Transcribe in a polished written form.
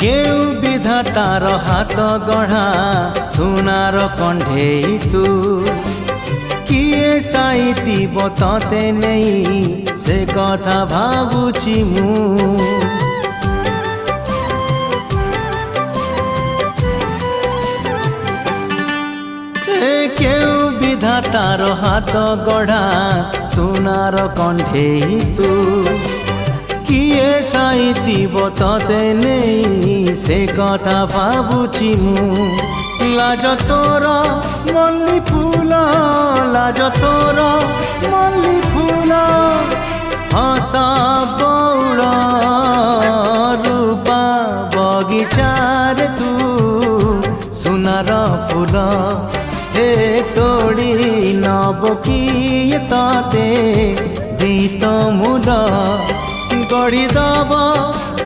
केउ विधातार हाथ गढ़ा सुनार कंढेई तू किए साइतिब तते नहीं से कथा भाबुछि मु केउ विधातार हाथ गढ़ा सुनार कंढेई तू किए साइतिब तते नहीं से कथा भाबुछि मु लाज तोर मल्ली फूल लाज तोर मल्ली फूल हस बौड़ रूपा बगीचार तू सुनार फूल हे तोड़ी नब किए तते दीत मूल गढ़ी दब